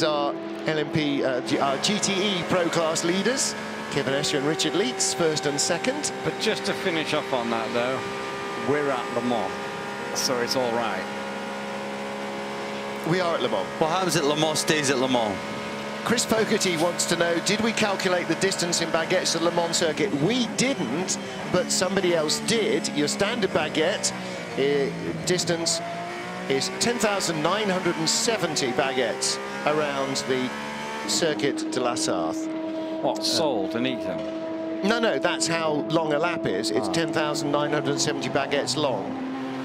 Our LMP our GTE Pro Class leaders, Kevin Escher and Richard Leeds, first and second. But just to finish off on that though, we're at Le Mans, so it's all right. We are at Le Mans. What happens at Le Mans stays at Le Mans. Chris Fogarty wants to know, did we calculate the distance in baguettes at Le Mans circuit? We didn't, but somebody else did. Your standard baguette distance is 10,970 baguettes around the Circuit de la Sarthe. What, sold and eaten? No, that's how long a lap is. It's 10,970 baguettes long.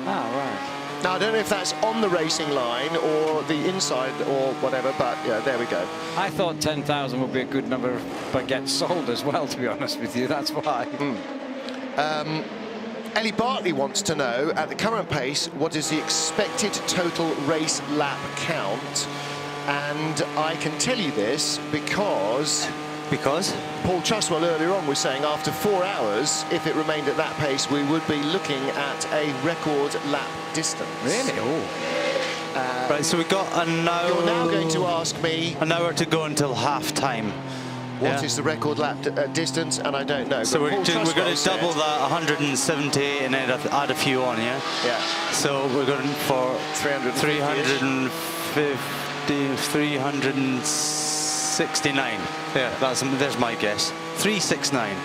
Ah, right. Now, I don't know if that's on the racing line or the inside or whatever, but yeah, there we go. I thought 10,000 would be a good number of baguettes sold as well, to be honest with you. That's why. Ellie Bartley wants to know, at the current pace, what is the expected total race lap count? And I can tell you this because Paul Truswell earlier on was saying after 4 hours, if it remained at that pace, we would be looking at a record lap distance. Really? Oh. Right, so we've got an hour. You're now going to ask me an hour to go until half time. What is the record lap distance, and I don't know. So we're going to double that. that, 170, and then add a few on, yeah? Yeah. So we're going for 369. Yeah, there's my guess. 369.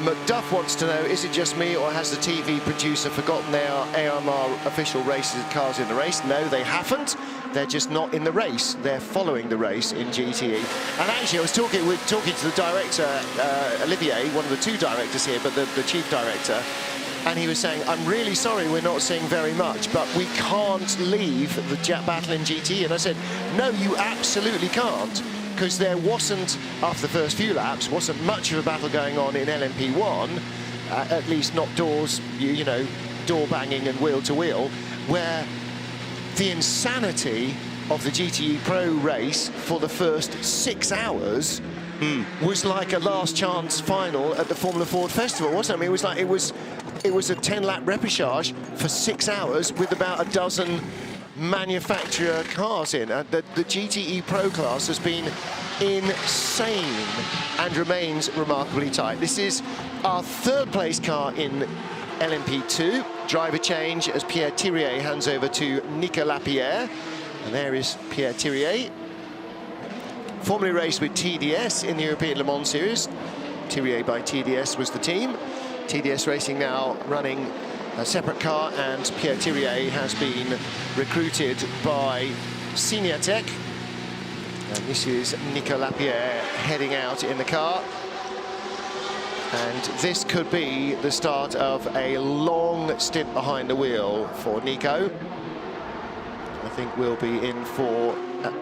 McDuff wants to know, is it just me or has the TV producer forgotten there are AMR official races cars in the race? No, they haven't. They're just not in the race. They're following the race in GTE. And actually, we're talking to the director, Olivier, one of the two directors here, but the chief director, and he was saying, I'm really sorry we're not seeing very much, but we can't leave the battle in GTE. And I said, no, you absolutely can't, because there wasn't, after the first few laps, wasn't much of a battle going on in LMP1, at least not doors, you know, door banging and wheel to wheel, where the insanity of the GTE Pro race for the first 6 hours was like a last chance final at the Formula Ford Festival, wasn't it? I mean, it was a 10-lap repechage for 6 hours with about a dozen manufacturer cars in. The GTE Pro class has been insane and remains remarkably tight. This is our third place car in LMP2. Driver change as Pierre Thirier hands over to Nico Lapierre. And there is Pierre Thirier. Formerly raced with TDS in the European Le Mans Series. Thirier by TDS was the team. TDS Racing now running a separate car, and Pierre Thirier has been recruited by Seniatech. And this is Nico Lapierre heading out in the car. And this could be the start of a long stint behind the wheel for Nico. I think we'll be in for a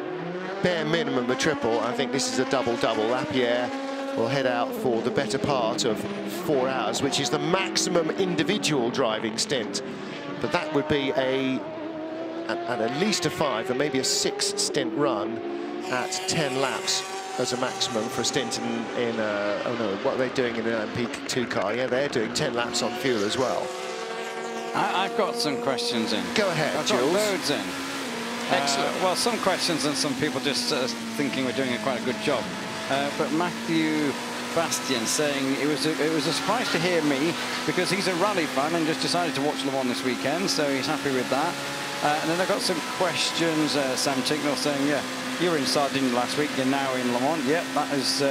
bare minimum a triple. I think this is a double-double. Lapierre will head out for the better part of 4 hours, which is the maximum individual driving stint. But that would be at least a 5 and maybe a 6 stint run at 10 laps as a maximum for a stint in oh no, what are they doing in an LMP2 car? Yeah, they're doing 10 laps on fuel as well. I've got some questions in. Go ahead, Jules. I've got loads in. Excellent. Well, some questions and some people just thinking we're doing quite a good job. But Matthew Bastian saying it was a surprise to hear me, because he's a rally fan and just decided to watch Le Mans this weekend, so he's happy with that. And then I got some questions. Sam Ticknell saying, yeah, you were in Sardinia last week, you're now in Le Mans. Yep, that is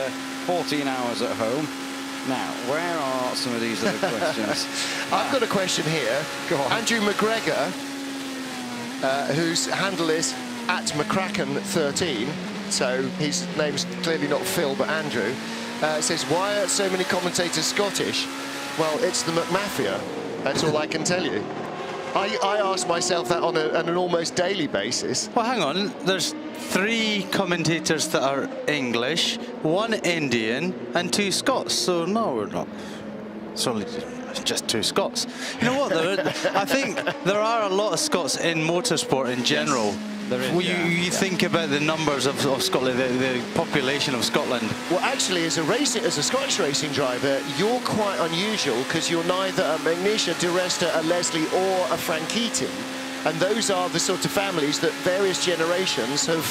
14 hours at home. Now, where are some of these other questions? I've got a question here. Go on. Andrew McGregor, whose handle is @McCracken13, so his name's clearly not Phil but Andrew, says, why are so many commentators Scottish? Well, it's the McMafia, that's all I can tell you. I ask myself that on an almost daily basis. Well, hang on, there's 3 commentators that are English, 1 Indian, and 2 Scots, so no, we're not. It's only just 2 Scots. You know what, I think there are a lot of Scots in motorsport in general. Yes. There is, you think about the numbers of Scotland, the population of Scotland. Well, actually, as a Scottish racing driver, you're quite unusual, because you're neither a Magnesia, De Resta, a Leslie, or a Frank Keating. And those are the sort of families that various generations have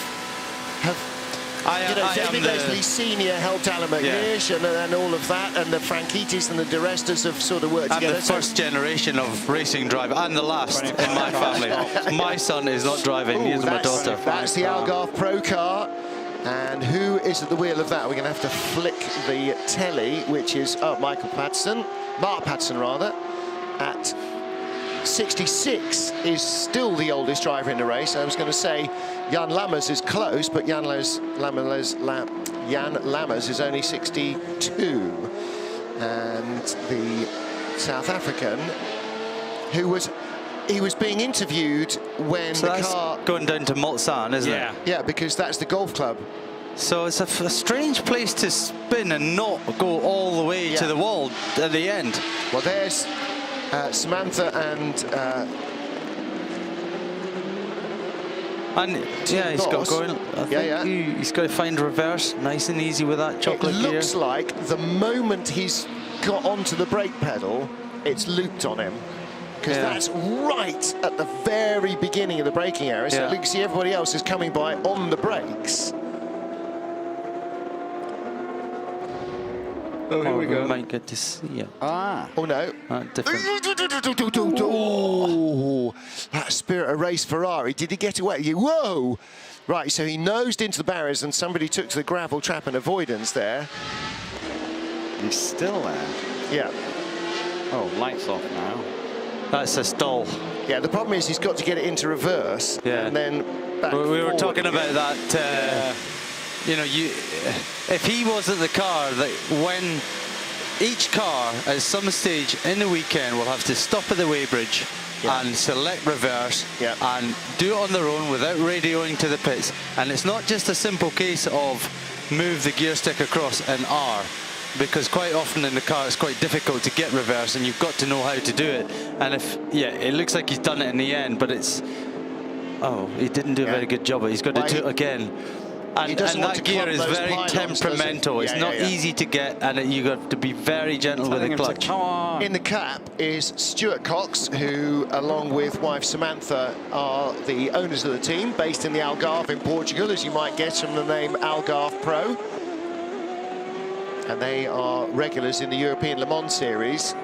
David Leslie Senior helped Alan McNeish and all of that, and the Franchitis and the DeRestas have sort of worked together. I'm the first generation of racing driver, and the last in my family. My son is not driving, he's my daughter. That's the Algarve Pro car. And who is at the wheel of that? We're going to have to flick the telly, which is Mark Patterson rather, at 66 is still the oldest driver in the race. I was going to say Jan Lammers is close, but Jan Lammers is only 62. And the South African, he was being interviewed when the car going down to Mulsanne, isn't it? Yeah, because that's the golf club. So it's a strange place to spin and not go all the way to the wall at the end. Well, there's Samantha and he's got going. He's got to find reverse nice and easy with that chocolate gear. It looks like the moment he's got onto the brake pedal, it's looped on him. Because that's right at the very beginning of the braking area. So you can see everybody else is coming by on the brakes. Oh, here we go. We might get to see it. Ah. Oh, no. Different. Oh, that Spirit of Race Ferrari. Did he get away? Whoa! Right, so he nosed into the barriers and somebody took to the gravel trap and avoidance there. He's still there. Yeah. Oh, lights off now. That's a stall. Yeah, the problem is he's got to get it into reverse and then back We were forward talking again. about that, you know, if he wasn't the car, that when each car at some stage in the weekend will have to stop at the weighbridge and select reverse and do it on their own without radioing to the pits. And it's not just a simple case of move the gear stick across an R, because quite often in the car it's quite difficult to get reverse and you've got to know how to do it. And if, it looks like he's done it in the end, but it's, he didn't do a very good job. He's got to do it again. And that gear is very temperamental. It's not easy to get, and you've got to be very gentle with the clutch. In the cap is Stewart Cox, who, along with wife Samantha, are the owners of the team, based in the Algarve in Portugal, as you might guess from the name Algarve Pro. And they are regulars in the European Le Mans Series.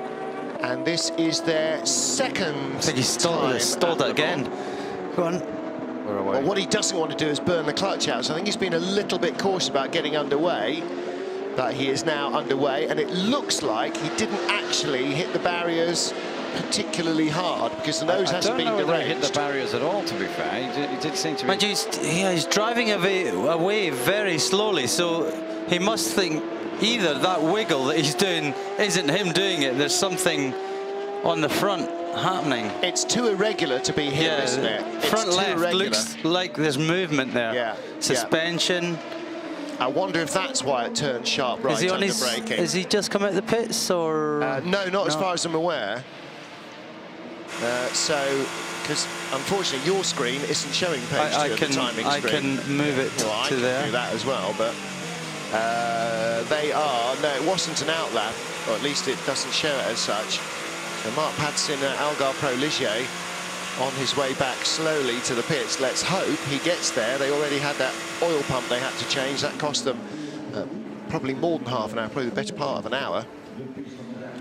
And this is their second I think he stalled it again. Go on. Well, what he doesn't want to do is burn the clutch out, so I think he's been a little bit cautious about getting underway, but he is now underway, and it looks like he didn't actually hit the barriers particularly hard, because the nose hasn't been deranged. I don't know whether he hit the barriers at all, to be fair. He did seem to be... He's driving away very slowly, so he must think either that wiggle that he's doing isn't him doing it, there's something on the front happening. It's too irregular to be him, isn't it? Front left looks like there's movement there. Suspension. I wonder if that's why it turned sharp right under braking. Has he just come out the pits, or...? No, not as far as I'm aware. Because unfortunately your screen isn't showing page 2 of the timing screen. I can move it to I can there. do that as well, but they are... No, it wasn't an outlap, or at least it doesn't show it as such. So Mark Patterson, Algarve Pro Ligier, on his way back slowly to the pits. Let's hope he gets there. They already had that oil pump they had to change. That cost them probably more than half an hour, probably the better part of an hour.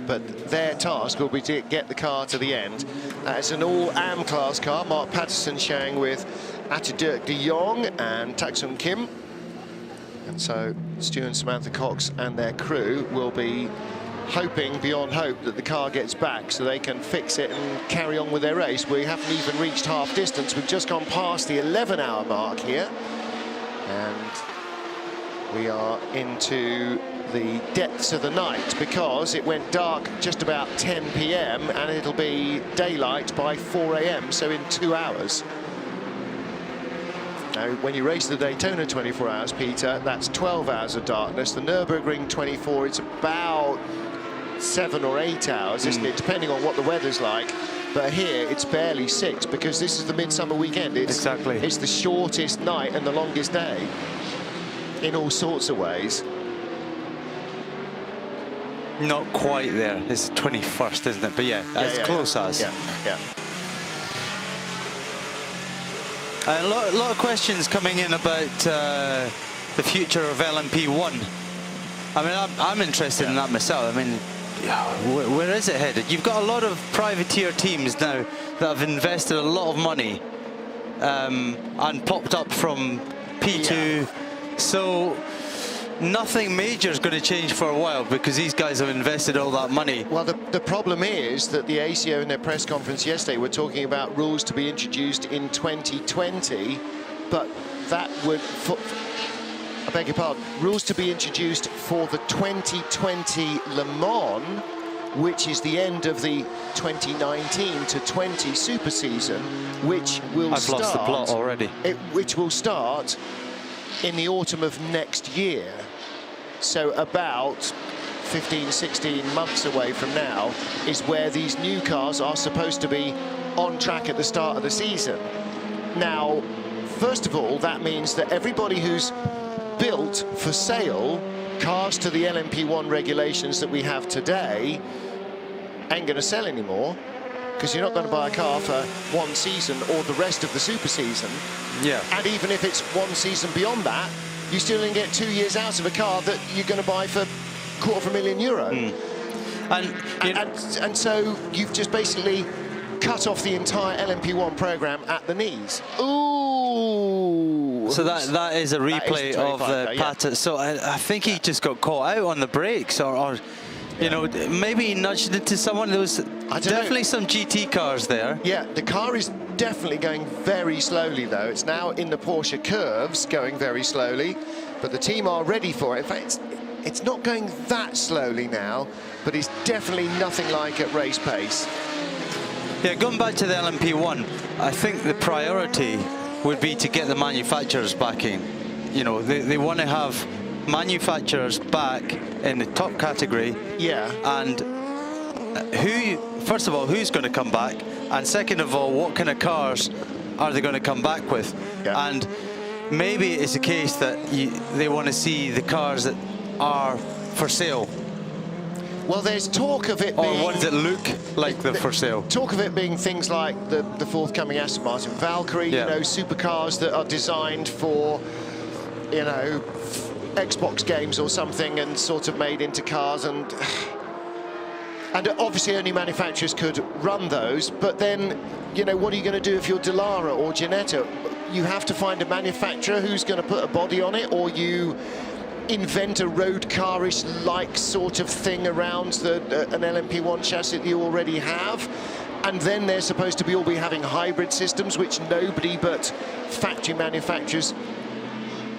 But their task will be to get the car to the end. It's an all-AM class car. Mark Patterson sharing with Atterdirk de Jong and Taksum Kim. And so Stu and Samantha Cox and their crew will be hoping beyond hope that the car gets back so they can fix it and carry on with their race. We haven't even reached half distance. We've just gone past the 11-hour mark here, and we are into the depths of the night, because it went dark just about 10 p.m. and it'll be daylight by 4 a.m. so in 2 hours. Now, when you race the Daytona 24 hours, Peter, that's 12 hours of darkness. The Nürburgring 24, it's about 7 or 8 hours, isn't it, depending on what the weather's like. But here it's barely 6, because this is the midsummer weekend. It's the shortest night and the longest day in all sorts of ways. Not quite there. It's 21st, isn't it? But as close as. A lot of questions coming in about the future of LMP1. I mean, I'm interested in that myself. I mean, where is it headed? You've got a lot of privateer teams now that have invested a lot of money and popped up from P2. So nothing major is going to change for a while because these guys have invested all that money. Well, the problem is that the ACO in their press conference yesterday were talking about rules to be introduced in 2020, but that would, I beg your pardon, rules to be introduced for the 2020 Le Mans, which is the end of the 2019 to 20 super season, which will I've lost the plot already. Which will start in the autumn of next year. So about 15, 16 months away from now is where these new cars are supposed to be on track at the start of the season. Now, first of all, that means that everybody who's built for sale cars to the LMP1 regulations that we have today ain't going to sell anymore, because you're not going to buy a car for one season or the rest of the super season. Yeah. And even if it's one season beyond that, you still only get 2 years out of a car that you're going to buy for €250,000. And so you've just basically cut off the entire LMP1 program at the knees. Ooh. So that is a replay of the pattern. So I think he just got caught out on the brakes, or you know, maybe he nudged into someone. There was definitely some GT cars there. Yeah, the car is definitely going very slowly, though. It's now in the Porsche curves, going very slowly, but the team are ready for it. In fact, it's not going that slowly now, but it's definitely nothing like at race pace. Yeah, going back to the LMP1, I think the priority would be to get the manufacturers back in. You know, they want to have manufacturers back in the top category. Yeah. And first of all, who's going to come back? And second of all, what kind of cars are they going to come back with? Yeah. And maybe it's a case that they want to see the cars that are for sale. Well, there's talk of it being... Or ones that look like they're for sale. Talk of it being things like the forthcoming Aston Martin Valkyrie, yeah. You know, supercars that are designed for, you know, Xbox games or something and sort of made into cars, and obviously only manufacturers could run those. But then, you know, what are you going to do if you're Dallara or Ginetta? You have to find a manufacturer who's going to put a body on it, or you invent a road car-ish like sort of thing around an LMP1 chassis that you already have. And then they're supposed to all be having hybrid systems, which nobody but factory manufacturers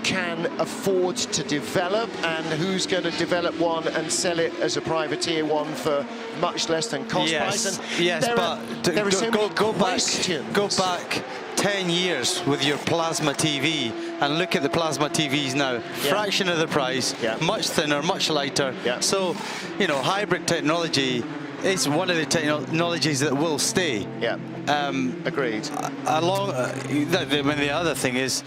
can afford to develop. And who's going to develop one and sell it as a privateer one for much less than cost price? And yes, but there are so many questions. Go back 10 years with your plasma TV and look at the plasma TVs now. Yeah. Fraction of the price, much thinner, much lighter. Yeah. So, you know, hybrid technology is one of the technologies that will stay. Yeah. Agreed. The other thing is,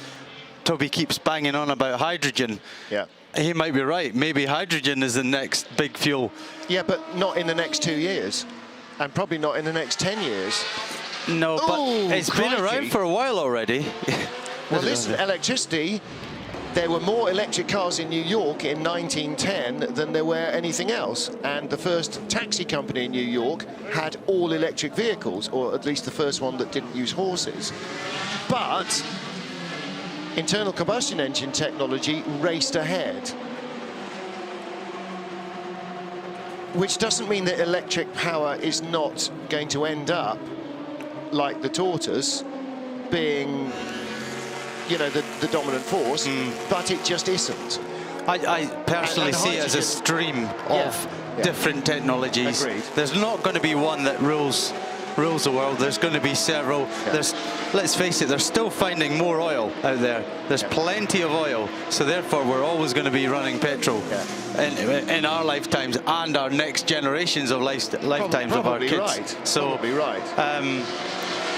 Toby keeps banging on about hydrogen. Yeah. He might be right. Maybe hydrogen is the next big fuel. Yeah, but not in the next 2 years, and probably not in the next 10 years. No, but it's been around for a while already. Well, listen, electricity, there were more electric cars in New York in 1910 than there were anything else. And the first taxi company in New York had all electric vehicles, or at least the first one that didn't use horses. But internal combustion engine technology raced ahead. Which doesn't mean that electric power is not going to end up like the tortoise, being, you know, the dominant force, but it just isn't. I personally see it as a stream of different technologies. Agreed. There's not going to be one that rules the world. There's going to be several. Yeah. Let's face it, they're still finding more oil out there. There's plenty of oil, so therefore we're always going to be running petrol in our lifetimes and our next generations of lifetimes of our kids. Right. So, probably right.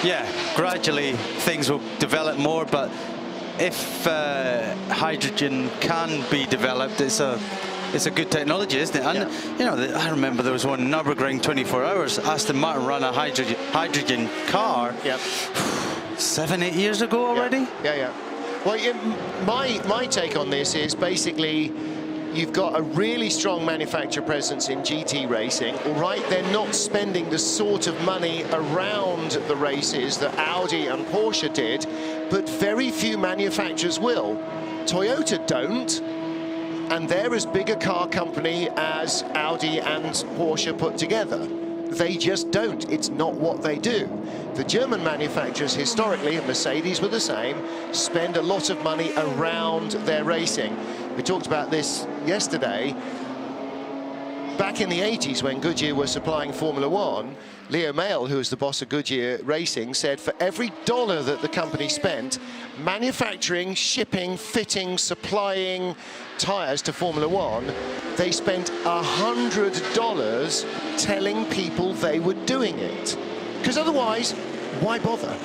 Yeah, gradually things will develop more, but if hydrogen can be developed, it's a good technology, isn't it? And you know, I remember there was one Nürburgring 24 hours. Aston Martin ran a hydrogen car. Yep. 7-8 years ago already. Yeah. Well, my take on this is basically you've got a really strong manufacturer presence in GT racing. All right, they're not spending the sort of money around the races that Audi and Porsche did, but very few manufacturers will. Toyota don't, and they're as big a car company as Audi and Porsche put together. They just don't. It's not what they do. The German manufacturers historically, and Mercedes were the same, spend a lot of money around their racing. We talked about this yesterday. Back in the 80s, when Goodyear was supplying Formula One, Leo Mayle, who was the boss of Goodyear Racing, said for every dollar that the company spent manufacturing, shipping, fitting, supplying tyres to Formula One, they spent $100 telling people they were doing it. Because otherwise, why bother?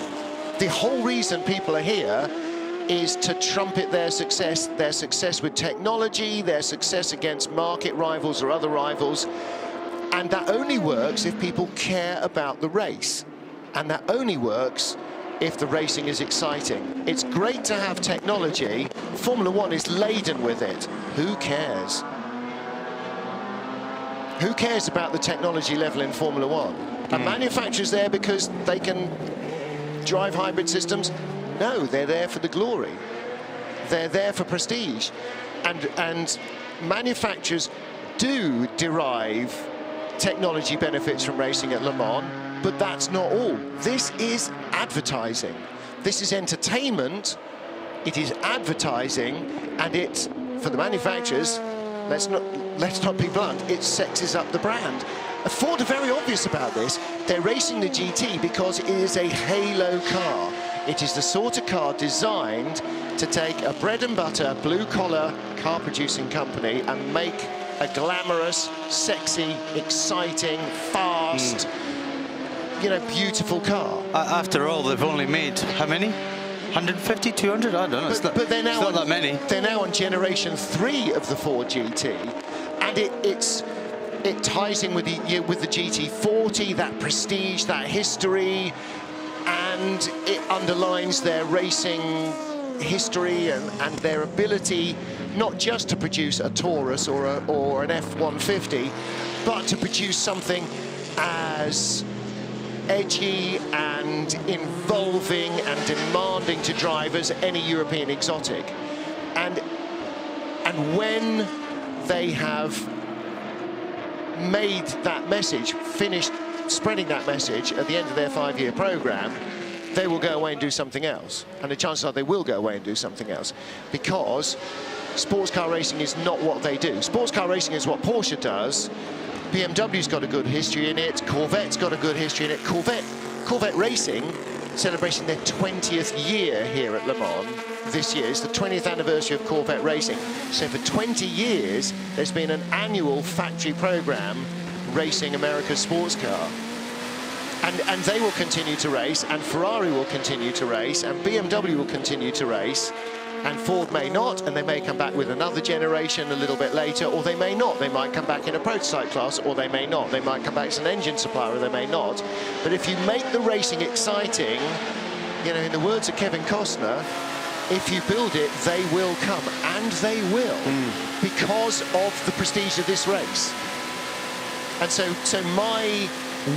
The whole reason people are here is to trumpet their success with technology, their success against market rivals or other rivals. And that only works if people care about the race. And that only works if the racing is exciting. It's great to have technology. Formula One is laden with it. Who cares? Who cares about the technology level in Formula One? Are manufacturers there because they can drive hybrid systems? No, they're there for the glory. They're there for prestige. And manufacturers do derive technology benefits from racing at Le Mans, but that's not all. This is advertising. This is entertainment. It is advertising, and it, for the manufacturers, let's not be blunt, it sexes up the brand. Ford are very obvious about this. They're racing the GT because it is a halo car. It is the sort of car designed to take a bread and butter, blue-collar car-producing company and make a glamorous, sexy, exciting, fast, beautiful car. After all, they've only made how many? 150, 200? I don't know. But they're now not that many. They're now on generation 3 of the Ford GT, and it ties in with the GT40, that prestige, that history, and it underlines their racing history and their ability not just to produce a Taurus or an F-150, but to produce something as edgy and involving and demanding to drive as any European exotic. And when they have made that message, finished spreading that message at the end of their 5-year program, they will go away and do something else. And the chances are they will go away and do something else, because sports car racing is not what they do. Sports car racing is what Porsche does. BMW's got a good history in it. Corvette's got a good history in it. Corvette Racing celebrating their 20th year here at Le Mans this year. It's the 20th anniversary of Corvette Racing. So for 20 years, there's been an annual factory program racing America's sports car. And they will continue to race, and Ferrari will continue to race, and BMW will continue to race, and Ford may not, and they may come back with another generation a little bit later, or they may not. They might come back in a prototype class, or they may not. They might come back as an engine supplier, or they may not. But if you make the racing exciting, in the words of Kevin Costner, if you build it, they will come, and they will, because of the prestige of this race. And so my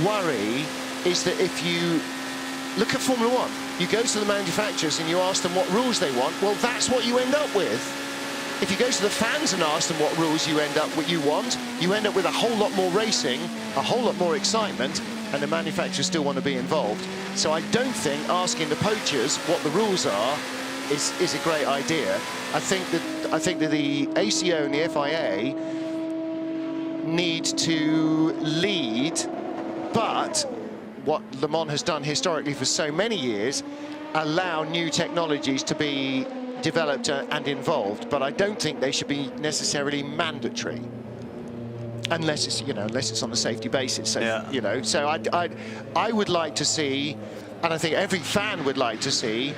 worry is that if you look at Formula One, you go to the manufacturers and you ask them what rules they want, well, that's what you end up with. If you go to the fans and ask them what rules you end up with, you end up with a whole lot more racing, a whole lot more excitement, and the manufacturers still want to be involved. So I don't think asking the poachers what the rules are is a great idea. I think that the ACO and the FIA need to lead, but what Le Mans has done historically for so many years, allow new technologies to be developed and involved, but I don't think they should be necessarily mandatory, unless it's on a safety basis. So, yeah. So I would like to see, and I think every fan would like to see,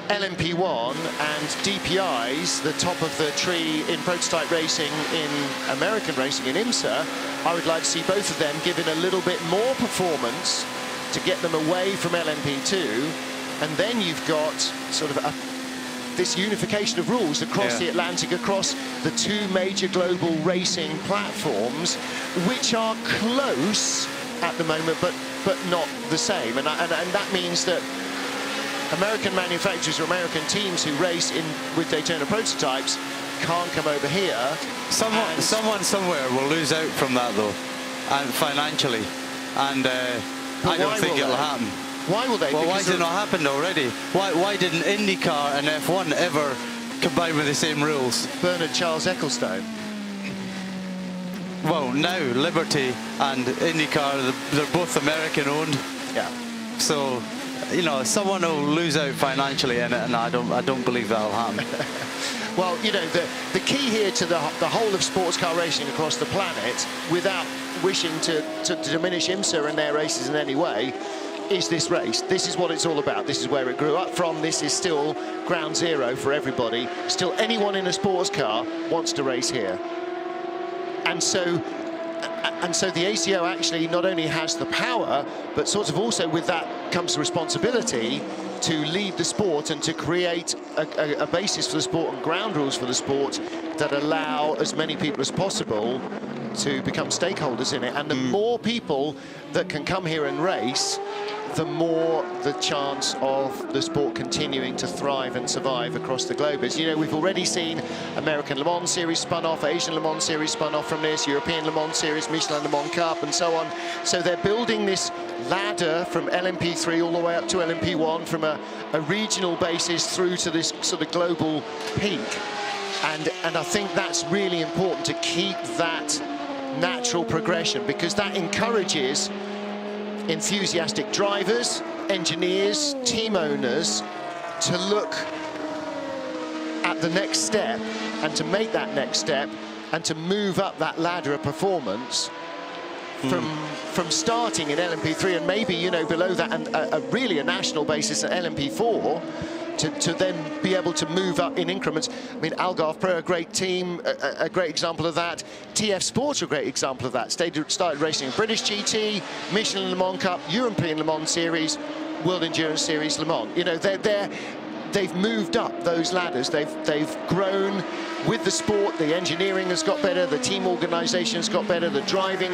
LMP1 and DPIs, the top of the tree in prototype racing in American racing in IMSA. I would like to see both of them given a little bit more performance to get them away from LMP2 And then you've got sort of this unification of rules across the Atlantic, across the two major global racing platforms, which are close at the moment, but not the same. And that means that American manufacturers or American teams who race with Daytona prototypes can't come over here. Someone somewhere will lose out from that though, and financially, and I don't think it'll happen. Why will they? Well, why did it not happen already? Why didn't IndyCar and F1 ever combine with the same rules? Bernard Charles Ecclestone. Well, now Liberty and IndyCar, they're both American owned. Yeah. So, you know, someone will lose out financially in it, and I don't believe that'll happen. Well, you know, the key here to the whole of sports car racing across the planet, without wishing to diminish IMSA and their races in any way, is this race. This is what it's all about. This is where it grew up from. This is still ground zero for everybody. Still, anyone in a sports car wants to race here. And so the ACO actually not only has the power, but sort of also with that comes the responsibility to lead the sport and to create a basis for the sport and ground rules for the sport that allow as many people as possible to become stakeholders in it. And the more people that can come here and race, the more the chance of the sport continuing to thrive and survive across the globe is. You know, we've already seen American Le Mans Series spun off, Asian Le Mans Series spun off from this, European Le Mans Series, Michelin Le Mans Cup, and so on. So they're building this ladder from LMP3 all the way up to LMP1, from a regional basis through to this sort of global peak. And I think that's really important, to keep that natural progression, because that encourages enthusiastic drivers, engineers, team owners to look at the next step and to make that next step and to move up that ladder of performance from starting in LMP3 and maybe, you know, below that, and really a national basis at LMP4 to then be able to move up in increments. I mean, Algarve Pro, a great team, a great example of that. TF Sports, a great example of that. Started racing in British GT, Michelin Le Mans Cup, European Le Mans Series, World Endurance Series Le Mans. You know, they've moved up those ladders. They've grown with the sport. The engineering has got better. The team organisation has got better. The driving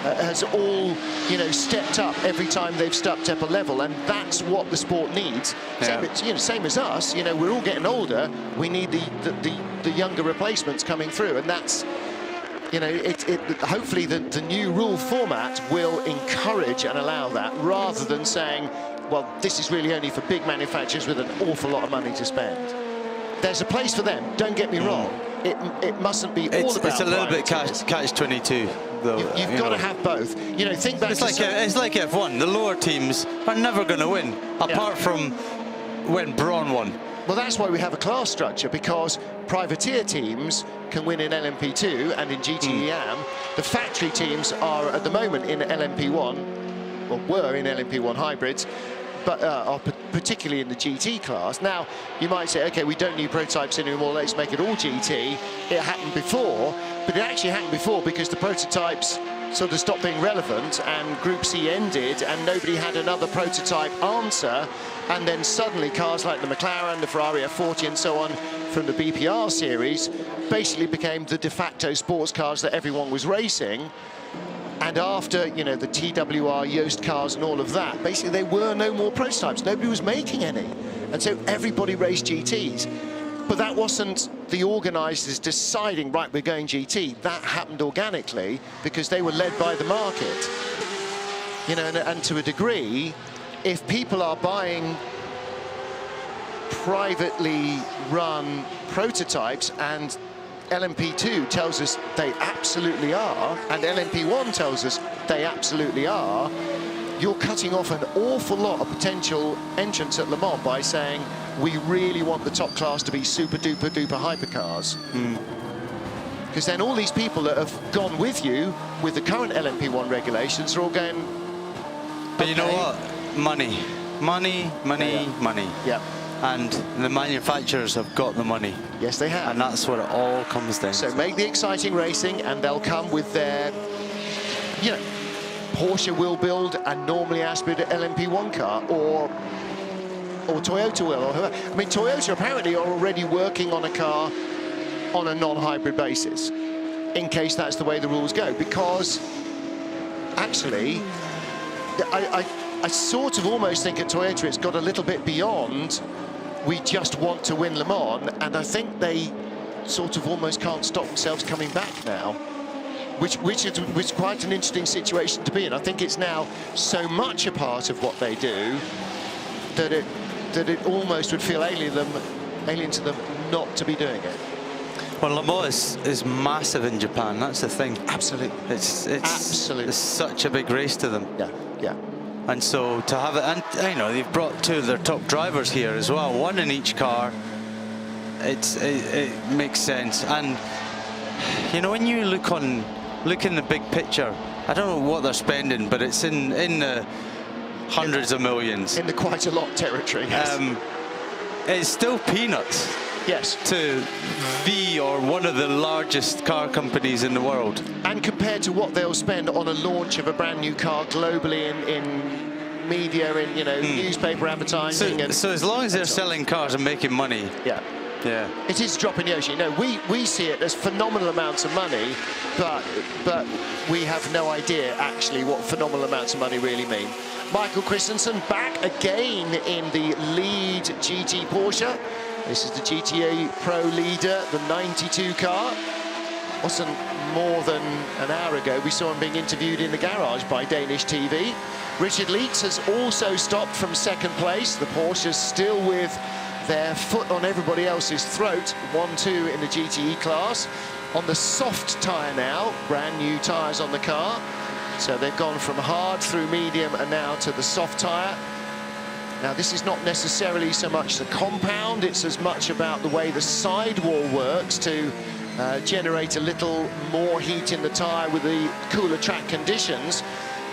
has all, you know, stepped up every time they've stepped up a level, and that's what the sport needs. Yeah. Same as us. You know, we're all getting older. We need the younger replacements coming through, and that's, you know, hopefully the new rule format will encourage and allow that, rather than saying, well, this is really only for big manufacturers with an awful lot of money to spend. There's a place for them, don't get me wrong. It mustn't be all about. It's a little bit catch-22, though. You've got to have both. You know, think back. It's like F1. The lower teams are never going to win, apart from when Braun won. Well, that's why we have a class structure, because privateer teams can win in LMP2 and in GT-EAM. The factory teams are at the moment in LMP1, or were in LMP1 hybrids, but are particularly in the GT class. Now, you might say, okay, we don't need prototypes anymore, let's make it all GT. It happened before, but it actually happened before because the prototypes sort of stopped being relevant and Group C ended and nobody had another prototype answer. And then suddenly cars like the McLaren, the Ferrari F40 and so on from the BPR series basically became the de facto sports cars that everyone was racing. And after, you know, the TWR, Yoast cars and all of that, basically there were no more prototypes. Nobody was making any. And so everybody raced GTs. But that wasn't the organisers deciding, right, we're going GT. That happened organically because they were led by the market. You know, and to a degree, if people are buying privately run prototypes and LMP2 tells us they absolutely are, and LMP1 tells us they absolutely are, you're cutting off an awful lot of potential entrants at Le Mans by saying, we really want the top class to be super duper duper hypercars. Because then all these people that have gone with you with the current LMP1 regulations are all going, but you know what? Money. Money, money, money. Yeah. And the manufacturers have got the money. Yes, they have. And that's what it all comes down to. So make the exciting racing and they'll come with their, you know, Porsche will build a normally aspirated LMP1 car, or or Toyota will, or whoever. I mean, Toyota apparently are already working on a car on a non-hybrid basis, in case that's the way the rules go, because actually, I sort of almost think at Toyota it's got a little bit beyond we just want to win Le Mans, and I think they sort of almost can't stop themselves coming back now, which is quite an interesting situation to be in. I think it's now so much a part of what they do that it almost would feel alien to them not to be doing it. Well, Le Mans is massive in Japan. That's the thing. Absolutely. It's such a big race to them. Yeah. And so to have it, and you know, they've brought two of their top drivers here as well, one in each car. It makes sense. And you know, when you look in the big picture, I don't know what they're spending, but it's in the hundreds of millions. In the quite a lot territory. Yes. It's still peanuts. Yes. To one of the largest car companies in the world. And compared to what they'll spend on a launch of a brand new car globally in media, in newspaper advertising. So as long as they're selling cars and making money. Yeah. It is dropping the ocean. You know, we see it as phenomenal amounts of money, but we have no idea actually what phenomenal amounts of money really mean. Michael Christensen back again in the lead GT Porsche. This is the GTA Pro leader, the 92 car. Wasn't more than an hour ago we saw him being interviewed in the garage by Danish TV. Richard Leeds has also stopped from second place. The Porsches still with their foot on everybody else's throat. 1-2 in the GTE class. On the soft tyre now, brand new tyres on the car. So they've gone from hard through medium and now to the soft tyre. Now, this is not necessarily so much the compound, it's as much about the way the sidewall works to generate a little more heat in the tyre with the cooler track conditions.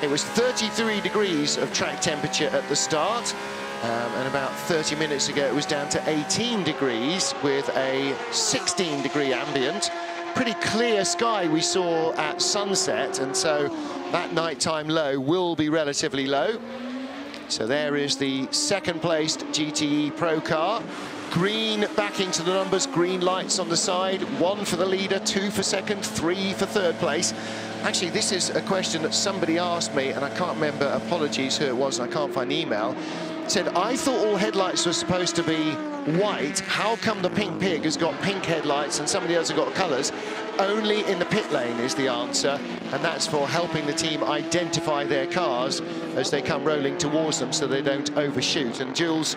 It was 33 degrees of track temperature at the start, and about 30 minutes ago it was down to 18 degrees with a 16-degree ambient. Pretty clear sky we saw at sunset, and so that nighttime low will be relatively low. So there is the second-placed GTE Pro car. Green back into the numbers, green lights on the side. 1 for the leader, 2 for second, 3 for third place. Actually, this is a question that somebody asked me, and I can't remember, apologies who it was, and I can't find the email. Said, I thought all headlights were supposed to be white. How come the pink pig has got pink headlights and somebody else has got colours? Only in the pit lane is the answer, and that's for helping the team identify their cars as they come rolling towards them so they don't overshoot. And Jules,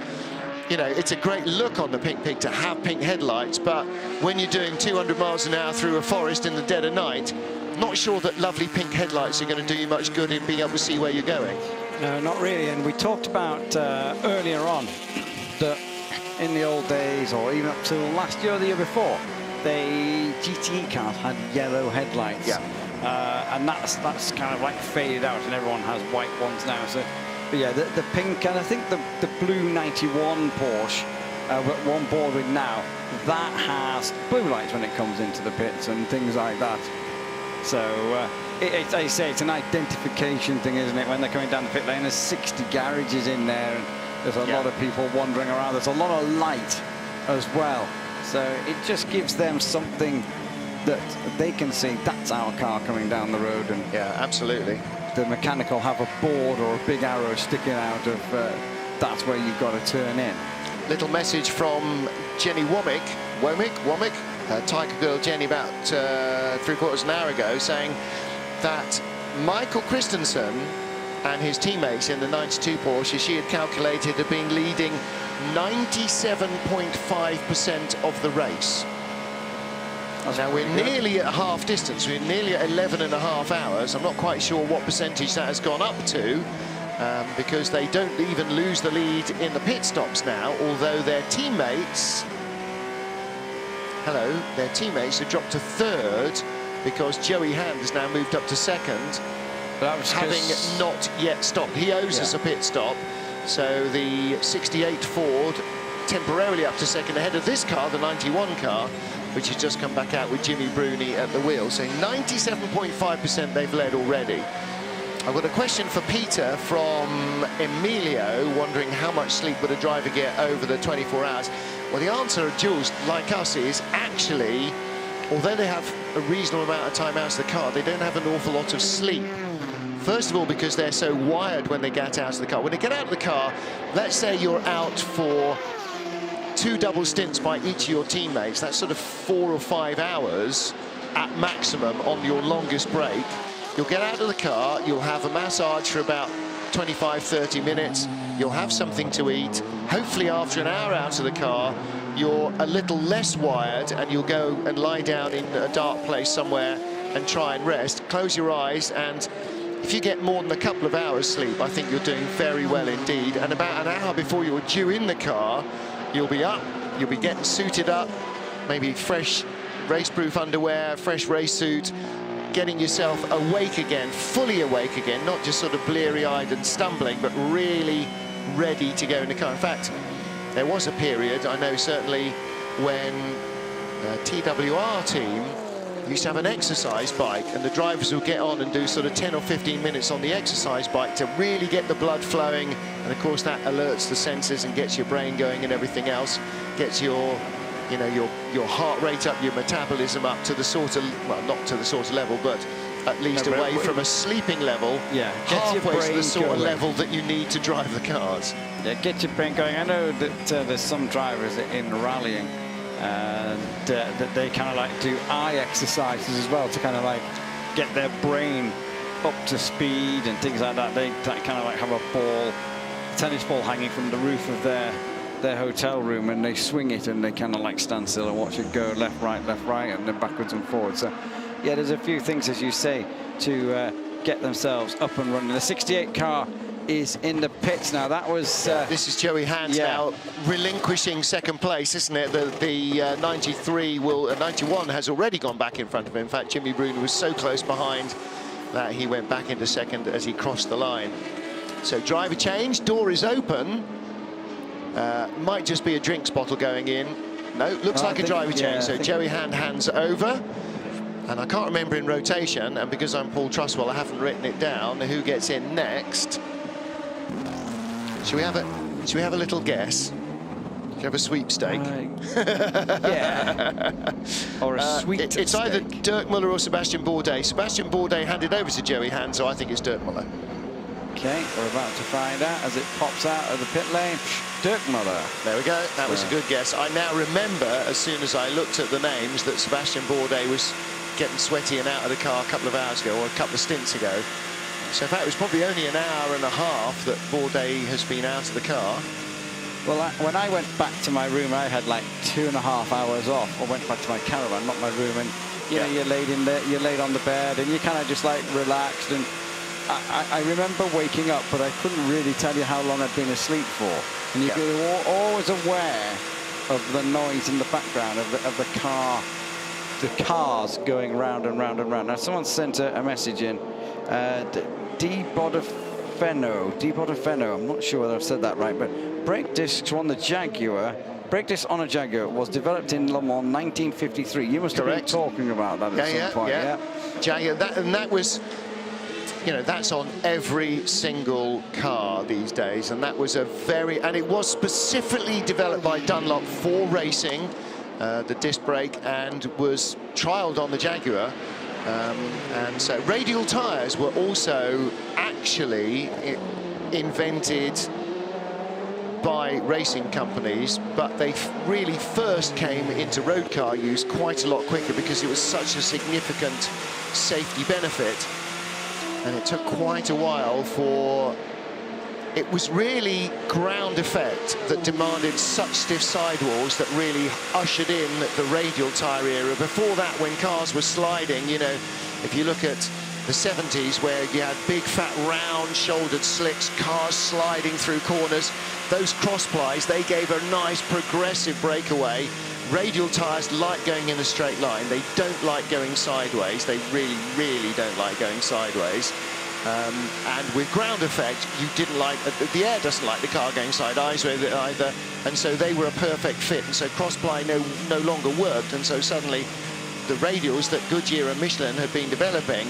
you know, it's a great look on the pink pig to have pink headlights, but when you're doing 200 miles an hour through a forest in the dead of night, not sure that lovely pink headlights are going to do you much good in being able to see where you're going. No, not really. And we talked about earlier on that in the old days, or even up to last year or the year before, the GTE cars had yellow headlights. Yeah. And that's kind of like faded out, and everyone has white ones now. So, but yeah, the pink, and I think the blue 91 Porsche we're on board with now, that has blue lights when it comes into the pits and things like that. So as I say, it's an identification thing, isn't it? When they're coming down the pit lane, there's 60 garages in there, and there's a lot of people wandering around. There's a lot of light as well. So it just gives them something that they can see, that's our car coming down the road. And yeah, absolutely. The mechanic will have a board or a big arrow sticking out of that's where you've got to turn in. Little message from Jenny Womack, Tiger Girl Jenny, about 3/4 of an hour ago, saying that Michael Christensen and his teammates in the 92 Porsche, she had calculated, had been leading 97.5% of the race. Now we're nearly at half distance, we're nearly at 11.5 hours. I'm not quite sure what percentage that has gone up to, because they don't even lose the lead in the pit stops now, although their teammates, have dropped to third, because Joey Hand has now moved up to second, having not yet stopped. He owes us a pit stop, so the 68 Ford temporarily up to second ahead of this car, the 91 car, which has just come back out with Jimmy Bruni at the wheel. So 97.5% they've led already. I've got a question for Peter from Emilio, wondering how much sleep would a driver get over the 24 hours? Well, the answer of Jules, like us, is actually, although they have a reasonable amount of time out of the car, they don't have an awful lot of sleep. First of all, because they're so wired when they get out of the car. When they get out of the car, let's say you're out for 2 double stints by each of your teammates. That's sort of 4 or 5 hours at maximum on your longest break. You'll get out of the car, you'll have a massage for about 25-30 minutes, you'll have something to eat. Hopefully after an hour out of the car, you're a little less wired and you'll go and lie down in a dark place somewhere and try and rest. Close your eyes, and if you get more than a couple of hours sleep, I think you're doing very well indeed. And about an hour before you're due in the car, you'll be up, you'll be getting suited up, maybe fresh race-proof underwear, fresh race suit, getting yourself awake again, fully awake again, not just sort of bleary-eyed and stumbling, but really ready to go in the car. In fact, there was a period, I know certainly, when the TWR team used to have an exercise bike, and the drivers would get on and do sort of 10 or 15 minutes on the exercise bike to really get the blood flowing, and of course that alerts the senses and gets your brain going and everything else, gets your, you know, your heart rate up, your metabolism up to the sort of, well, not to the sort of level, but at least away from a sleeping level, yeah, halfway to the sort of level that you need to drive the cars. Yeah, get your brain going. I know that there's some drivers in rallying and that they kind of like do eye exercises as well to kind of like get their brain up to speed and things like that. They kind of like have a ball, tennis ball hanging from the roof of their hotel room, and they swing it and they kind of like stand still and watch it go left, right, and then backwards and forwards. So yeah, there's a few things, as you say, to get themselves up and running. The 68 car is in the pits now. That was this is Joey Hans now relinquishing second place, isn't it? The 93 will 91 has already gone back in front of him. In fact, Jimmy Brune was so close behind that he went back into second as he crossed the line. So driver change, door is open. Might just be a drinks bottle going in. No, looks like a driver change. So Joey Hand hands over. And I can't remember in rotation, and because I'm Paul Truswell, I haven't written it down, who gets in next. Should we have a little guess? Should we have a sweepstake? Yeah. Or a sweet It's either Dirk Muller or Sebastian Bourdais. Sebastian Bourdais handed over to Joey Hand, so I think it's Dirk Muller. Okay, we're about to find out as it pops out of the pit lane. Dirk Muller. There we go. That was a good guess. I now remember, as soon as I looked at the names, that Sebastian Bourdais was getting sweaty and out of the car a couple of hours ago, or a couple of stints ago. So in fact, it was probably only an hour and a half that Bourdais has been out of the car. Well, when I went back to my room, I had like 2.5 hours off. I went back to my caravan, not my room, and you know, you're laid in there, you're laid on the bed, and you kind of just like relaxed. And I remember waking up, but I couldn't really tell you how long I'd been asleep for. And you're always aware of the noise in the background of the car. The cars going round and round and round. Now, someone sent a message in. D. Bodafeno, I'm not sure whether I've said that right, but brake discs on the Jaguar. Brake discs on a Jaguar was developed in Le Mans 1953. You must have been talking about that at some point. Yeah. Jaguar, that was, you know, that's on every single car these days, and that was and it was specifically developed by Dunlop for racing. The disc brake, and was trialled on the Jaguar, and so radial tyres were also actually invented by racing companies, but they really first came into road car use quite a lot quicker because it was such a significant safety benefit, and it took quite a while for. It was really ground effect that demanded such stiff sidewalls that really ushered in the radial tyre era. Before that, when cars were sliding, you know, if you look at the 70s where you had big, fat, round shouldered slicks, cars sliding through corners, those cross plies, they gave a nice progressive breakaway. Radial tyres like going in a straight line. They don't like going sideways. They really, really don't like going sideways. And with ground effect, you didn't like, the air doesn't like the car going sideways either, and so they were a perfect fit, and so cross-ply no longer worked, and so suddenly the radials that Goodyear and Michelin had been developing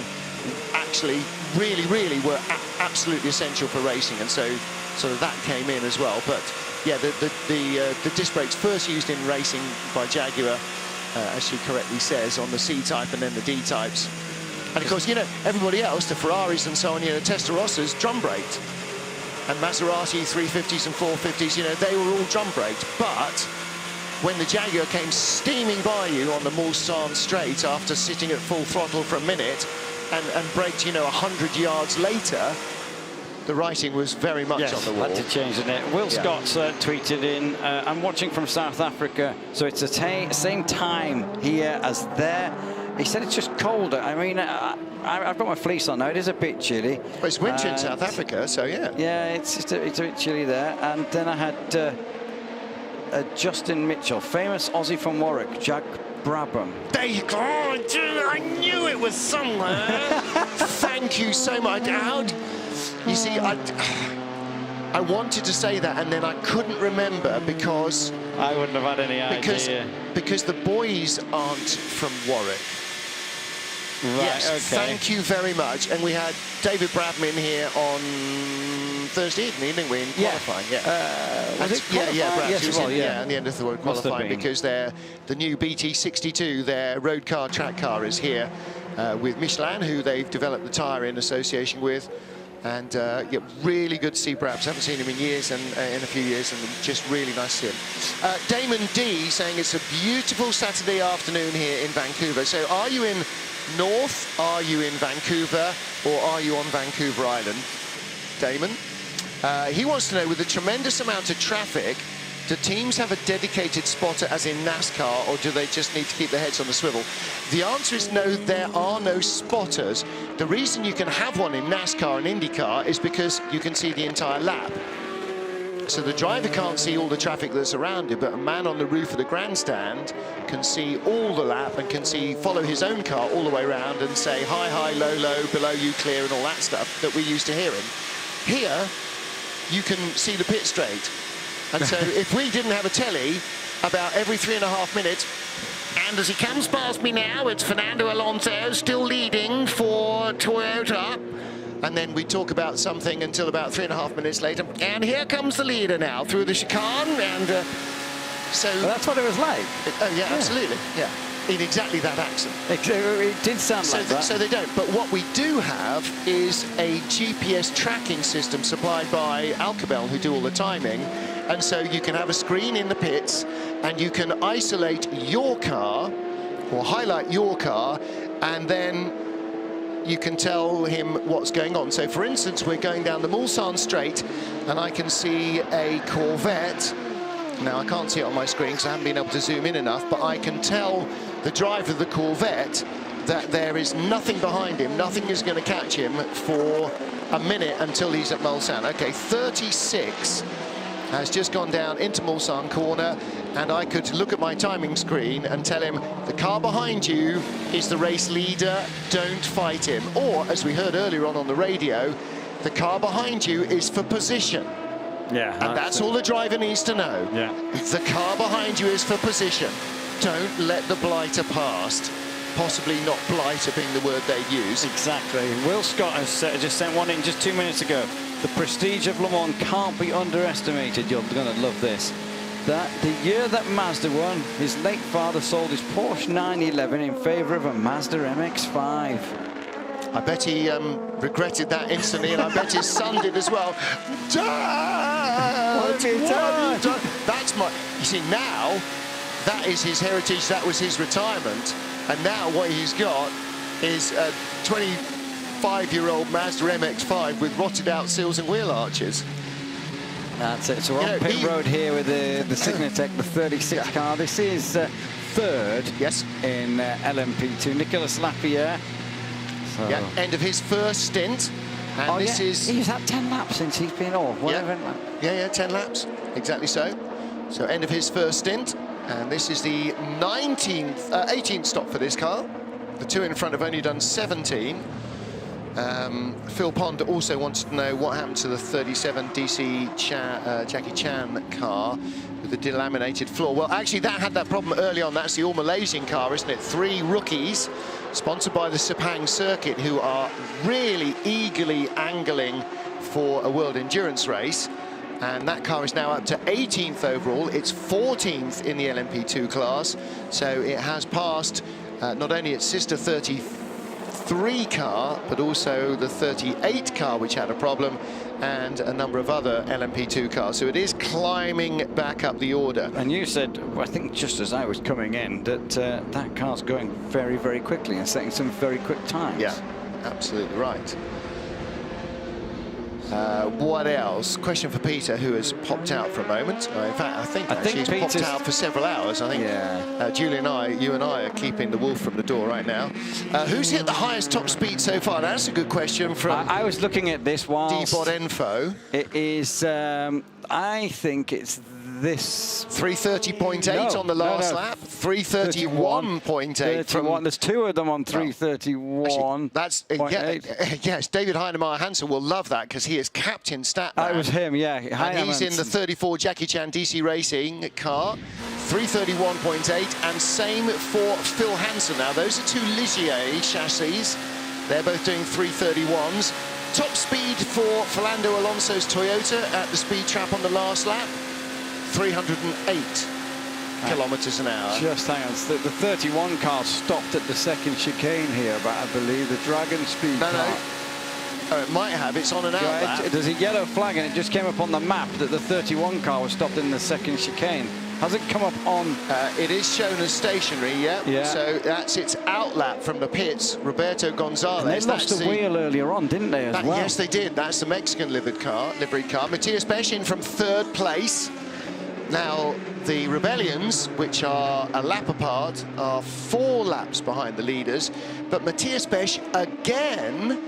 actually really were absolutely essential for racing, and so sort of that came in as well. But yeah, the disc brakes first used in racing by Jaguar, as she correctly says, on the C-type and then the D-types. And of course, you know, everybody else, the Ferraris and so on, you know, Testarossas drum braked, and Maserati 350s and 450s, you know, they were all drum braked. But when the Jaguar came steaming by you on the Mulsanne straight after sitting at full throttle for a minute and braked, you know, 100 yards later, the writing was very much on the wall. Had to change the net. Will Scott's tweeted in, I'm watching from South Africa, so it's the same time here as there. He said it's just colder. I mean, I've got my fleece on now. It is a bit chilly. Well, it's winter in South Africa, so yeah. Yeah, it's a bit chilly there. And then I had Justin Mitchell, famous Aussie from Warwick, Jack Brabham. There you go. Oh, I knew it was somewhere. Thank you so much. You see, I wanted to say that, and then I couldn't remember because I wouldn't have had any idea. Because the boys aren't from Warwick. Right, yes, okay. Thank you very much. And we had David Brabham in here on Thursday evening, didn't we, in qualifying? Yeah. Was it qualifying? Yes, was in the end of the world qualifying, because the new BT62, their road car, track car, is here with Michelin, who they've developed the tyre in association with. And yeah, really good to see Brabs. Haven't seen him in years, and in a few years, and just really nice to see him. Damon D saying it's a beautiful Saturday afternoon here in Vancouver. So are you in North, are you in Vancouver, or are you on Vancouver Island, Damon? He wants to know, with a tremendous amount of traffic, do teams have a dedicated spotter as in NASCAR, or do they just need to keep their heads on the swivel? The answer is no, there are no spotters. The reason you can have one in NASCAR and IndyCar is because you can see the entire lap. So the driver can't see all the traffic that's around it, but a man on the roof of the grandstand can see all the lap and can follow his own car all the way around and say high, high, low, low, below you, clear, and all that stuff that we used to hear him. Here, you can see the pit straight. And so if we didn't have a telly about every 3.5 minutes, and as he comes past me now, it's Fernando Alonso still leading for Toyota. And then we talk about something until about 3.5 minutes later. And here comes the leader now through the chicane. And so... Well, that's what it was like. Oh, yeah, absolutely. Yeah. In exactly that accent. It did sound like that. So they don't. But what we do have is a GPS tracking system supplied by Alcabel, who do all the timing. And so you can have a screen in the pits, and you can isolate your car, or highlight your car, and then you can tell him what's going on. So, for instance, we're going down the Mulsanne Straight, and I can see a Corvette. Now, I can't see it on my screen because I haven't been able to zoom in enough, but I can tell the driver of the Corvette that there is nothing behind him, nothing is going to catch him for a minute until he's at Mulsanne. Okay, 36 has just gone down into Mulsanne corner, and I could look at my timing screen and tell him the car behind you is the race leader, don't fight him. Or, as we heard earlier on the radio, the car behind you is for position. Yeah, and that's all the driver needs to know. Yeah. The car behind you is for position. Don't let the blighter past. Possibly not blighter being the word they use. Exactly. Will Scott has just sent one in just 2 minutes ago. The prestige of Le Mans can't be underestimated. You're going to love this. That the year that Mazda won, his late father sold his Porsche 911 in favour of a Mazda MX-5. I bet he regretted that instantly, and I bet his son did as well. Dad! What have you done? That's my... You see, now, that is his heritage, that was his retirement, and now what he's got is a 25-year-old Mazda MX-5 with rotted-out seals and wheel arches. That's it. So we're on pit road here with the Signatech, the 36 car. This is third in LMP2. Nicolas Lapierre. So. Yeah, end of his first stint. And this is... He's had 10 laps since he's been off. Yeah, 10 laps. Exactly so. So end of his first stint. And this is the 18th stop for this car. The two in front have only done 17. Phil Pond also wanted to know what happened to the 37 DC Jackie Chan car with the delaminated floor. Well, actually, that had that problem early on. That's the All Malaysian car, isn't it? 3 rookies sponsored by the Sepang Circuit, who are really eagerly angling for a World Endurance race. And that car is now up to 18th overall. It's 14th in the LMP2 class. So it has passed not only its sister 33 car, but also the 38 car, which had a problem, and a number of other LMP2 cars. So it is climbing back up the order. And you said, well, I think just as I was coming in, that that car's going very, very quickly and setting some very quick times. Yeah, absolutely right. What else? Question for Peter, who has popped out for a moment. In fact, I think he's popped out for several hours. I think Julie and you and I are keeping the wolf from the door right now. Who's hit the highest top speed so far? Now, that's a good question from I was looking at this whilst D-Bod Info. It is, I think it's this 330.8 on the last lap. 331.8 from. There's two of them on 331. That's yes. David Heinemeier Hansen will love that because he is captain stat. That was him, yeah. And he's in the 34 Jackie Chan DC Racing car. 331.8, and same for Phil Hansen. Now those are two Ligier chassis. They're both doing 331s. Top speed for Fernando Alonso's Toyota at the speed trap on the last lap. 308 kilometers an hour. Just hang on, the 31 car stopped at the second chicane here, but I believe the Dragon Speed car. Oh, it might have. It's on an out. There's a yellow flag, and it just came up on the map that the 31 car was stopped in the second chicane. Hasn't come up on. It is shown as stationary, yeah. So that's its outlap from the pits. Roberto Gonzalez. And they lost the wheel earlier on, didn't they, as well? Yes, they did. That's the Mexican liveried car. Matthias Besch in from 3rd place. Now, the Rebellions, which are a lap apart, are 4 laps behind the leaders. But Matthias Besch, again,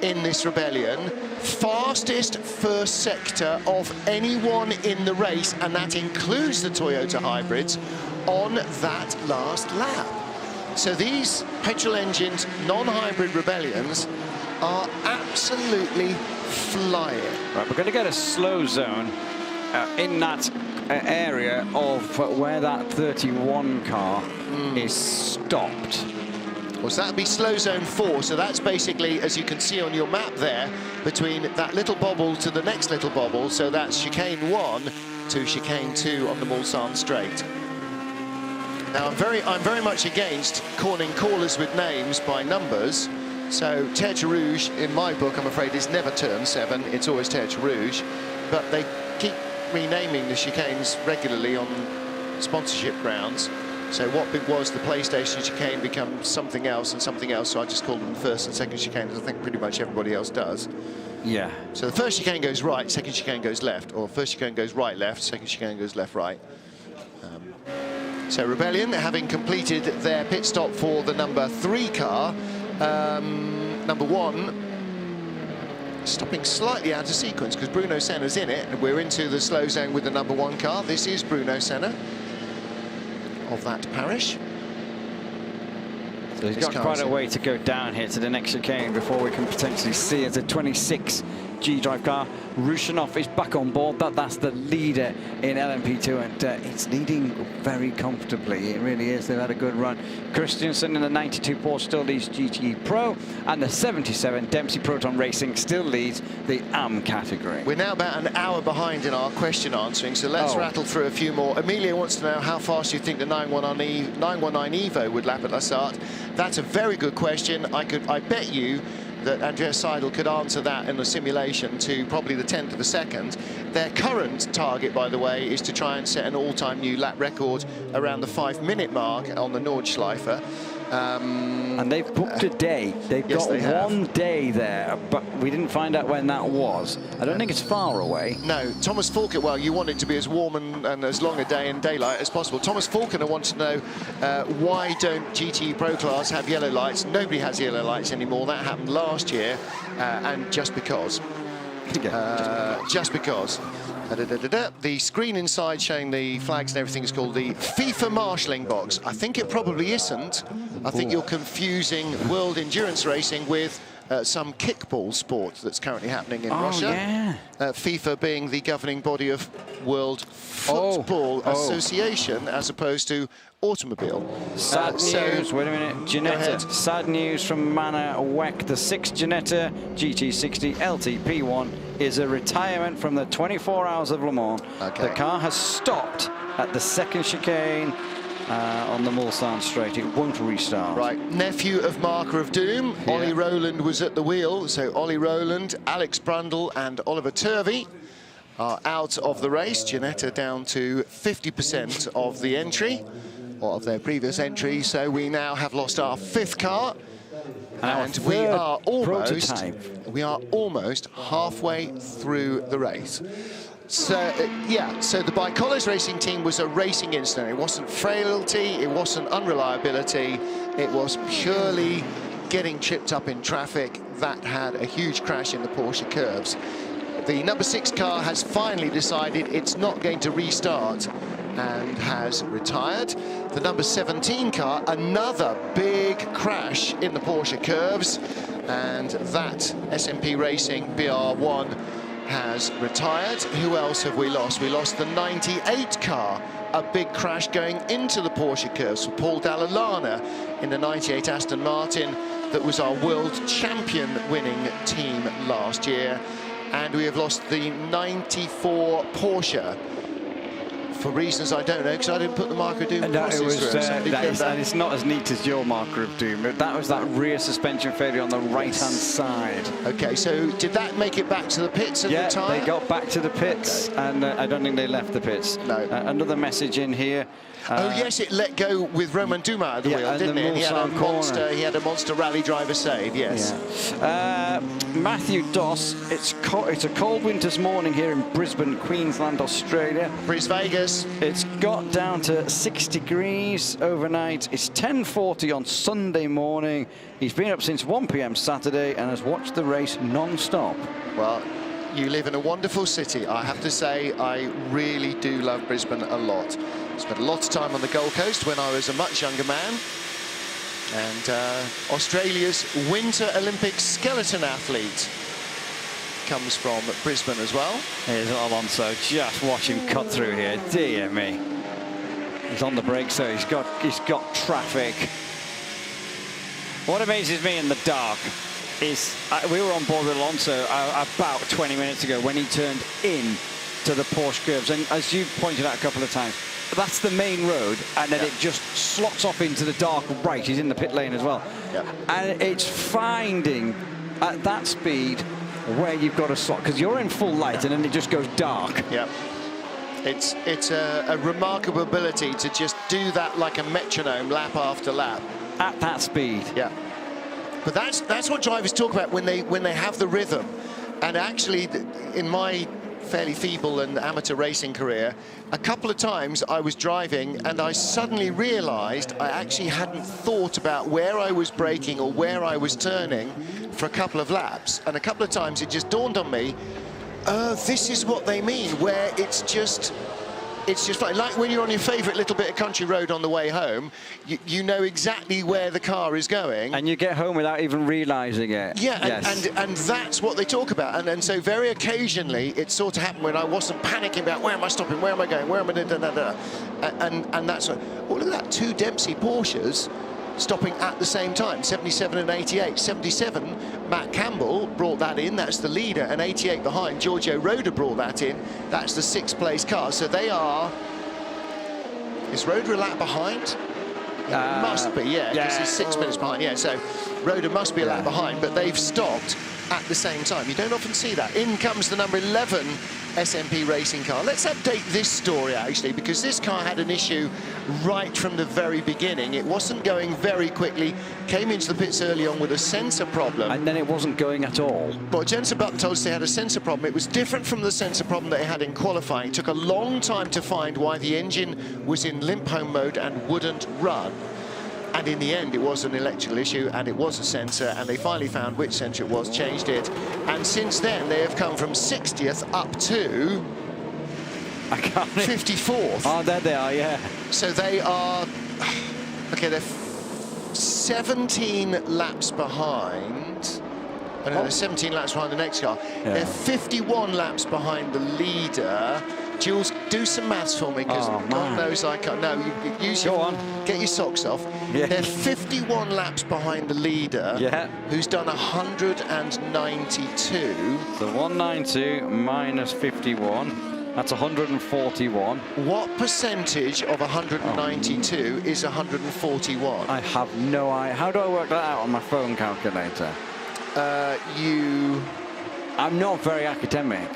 in this Rebellion, fastest first sector of anyone in the race, and that includes the Toyota hybrids, on that last lap. So these petrol-engined, non-hybrid Rebellions are absolutely flying. Right, we're going to get a slow zone in that area of where that 31 car is stopped. Well, so that'd be slow zone 4. So that's basically, as you can see on your map there, between that little bobble to the next little bobble. So that's chicane 1 to chicane 2 on the Mulsanne straight. Now, I'm very much against calling callers with names by numbers. So Tertre Rouge, in my book, I'm afraid, is never turn 7. It's always Tertre Rouge. But they keep renaming the chicanes regularly on sponsorship grounds. So what was the PlayStation chicane becomes something else and something else. So I just call them the first and second chicane, as I think pretty much everybody else does. Yeah. So the first chicane goes right, second chicane goes left, or first chicane goes right, left, second chicane goes left, right. So Rebellion, having completed their pit stop for the number 3 car, number 1 stopping slightly out of sequence because Bruno Senna's in it, and we're into the slow zone with the number 1 car. This is Bruno Senna of that parish. So he's got quite a way to go down here to the next chicane before we can potentially see as a 26 G-Drive car. Rushanov is back on board. That's the leader in LMP2, and it's leading very comfortably. It really is. They've had a good run. Christensen in the 92 Porsche still leads GTE Pro, and the 77 Dempsey Proton Racing still leads the AM category. We're now about an hour behind in our question answering, so let's rattle through a few more. Amelia wants to know how fast you think the 919 Evo would lap at Lassart. That's a very good question. I bet you that Andreas Seidel could answer that in the simulation to probably the 10th of a second. Their current target, by the way, is to try and set an all-time new lap record around the 5-minute mark on the Nordschleife. And they've booked a day. They've got one day there, but we didn't find out when that was. I don't think it's far away. No, Thomas Falconer, well, you want it to be as warm and as long a day in daylight as possible. Thomas Falconer wants to know why don't GTE Pro Class have yellow lights? Nobody has yellow lights anymore. That happened last year, and just because. Just because. The screen inside showing the flags and everything is called the FIFA marshalling box. I think it probably isn't. I think you're confusing World Endurance Racing with some kickball sport that's currently happening in Russia. Yeah. FIFA being the governing body of World Football Association as opposed to automobile. Sad news, wait a minute, Ginetta. Sad news from Mana Weck. The 6 Ginetta GT60 LTP1 is a retirement from the 24 Hours of Le Mans. Okay. The car has stopped at the second chicane on the Mulsanne straight. It won't restart. Right, nephew of Marker of Doom, Yeah. Ollie Rowland was at the wheel, so Ollie Rowland, Alex Brundle and Oliver Turvey are out of the race. Ginetta down to 50% of the entry, or of their previous entry, so we now have lost our 5th car. And we are almost halfway through the race. So, so the Bicolis racing team was a racing incident. It wasn't frailty, it wasn't unreliability, it was purely getting tripped up in traffic. That had a huge crash in the Porsche curves. The number 6 car has finally decided it's not going to restart and has retired. The number 17 car, another big crash in the Porsche curves, and that SMP Racing BR1 has retired. Who else have we lost? We lost the 98 car, a big crash going into the Porsche curves for Paul Dall'Anna in the 98 Aston Martin that was our world champion winning team last year. And we have lost the 94 Porsche for reasons I don't know, because I didn't put the Marker of Doom. And it's not as neat as your Marker of Doom, but that was that rear suspension failure on the right-hand side. Okay, so did that make it back to the pits at the time? Yeah, they got back to the pits, and I don't think they left the pits. No. Another message in here. Oh yes, it let go with Romain Dumas at the wheel, didn't it? He had a monster rally driver save. Yes. Yeah. Matthew Doss. It's a cold winter's morning here in Brisbane, Queensland, Australia. Bris Vegas. It's got down to 6 degrees overnight. It's 10:40 on Sunday morning. He's been up since 1 p.m. Saturday and has watched the race non-stop. Well, you live in a wonderful city. I have to say, I really do love Brisbane a lot. Spent a lot of time on the Gold Coast when I was a much younger man. And Australia's Winter Olympic skeleton athlete comes from Brisbane as well. Here's Alonso, just watch him cut through here. Dear me. He's on the brake, so he's got traffic. What amazes me in the dark is we were on board with Alonso about 20 minutes ago when he turned in to the Porsche curves, and as you pointed out a couple of times, that's the main road, and then it just slots off into the dark right. He's in the pit lane as well. And it's finding at that speed where you've got to slot, because you're in full light and then it just goes dark. It's a remarkable ability to just do that like a metronome, lap after lap. At that speed. Yeah. But that's what drivers talk about when they have the rhythm. And actually, in my fairly feeble and amateur racing career, a couple of times I was driving and I suddenly realized I actually hadn't thought about where I was braking or where I was turning for a couple of laps. And a couple of times it just dawned on me, this is what they mean, where it's just fine. Like when you're on your favorite little bit of country road on the way home, you know exactly where the car is going. And you get home without even realizing it. Yeah, and that's what they talk about. And so very occasionally it sort of happened when I wasn't panicking about where am I stopping, where am I going, where am I and that's what, oh, look at that, 2 Dempsey Porsches stopping at the same time, 77 and 88. 77, Matt Campbell brought that in, that's the leader, and 88 behind, Giorgio Roda brought that in, that's the 6th place car. So they are, is Roda a lap behind? Must be, because he's 6 minutes behind, so Roda must be a lap behind, but they've stopped at the same time. You don't often see that. In comes the number 11 SMP racing car. Let's update this story, actually, because this car had an issue right from the very beginning. It wasn't going very quickly, came into the pits early on with a sensor problem. And then it wasn't going at all. Well, Jensen Button told us they had a sensor problem. It was different from the sensor problem they had in qualifying. It took a long time to find why the engine was in limp home mode and wouldn't run. And in the end, it was an electrical issue, and it was a sensor, and they finally found which sensor it was, changed it. And since then, they have come from 60th up to 54th. Oh, there they are, yeah. So they are, okay, they're 17 laps behind. And then they're 17 laps behind the next car. Yeah. They're 51 laps behind the leader. Jules, do some maths for me, because God knows I can't. No, get your socks off. Yeah. They're 51 laps behind the leader, who's done 192. So 192 minus 51, that's 141. What percentage of 192 is 141? I have no idea. How do I work that out on my phone calculator? I'm not very academic.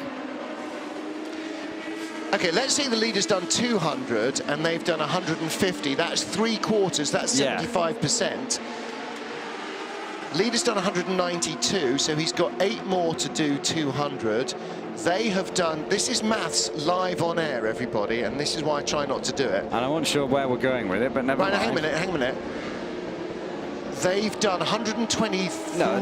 Okay, let's say the leader's done 200 and they've done 150. That's 3/4. That's 75%. Leader's done 192, so he's got 8 more to do 200. They have done, this is maths live on air, everybody, and this is why I try not to do it. And I wasn't sure where we're going with it, but never mind. Hang a minute. They've done 123. No,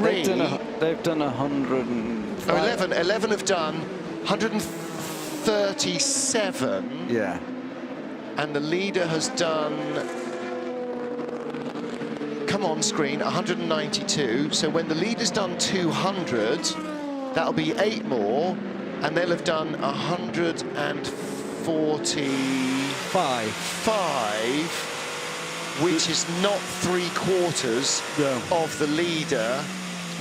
they've done 105. 11 have done 137. Yeah. And the leader has done, come on screen, 192. So when the leader's done 200, that'll be 8 more, and they'll have done 145. Which is not 3/4 of the leader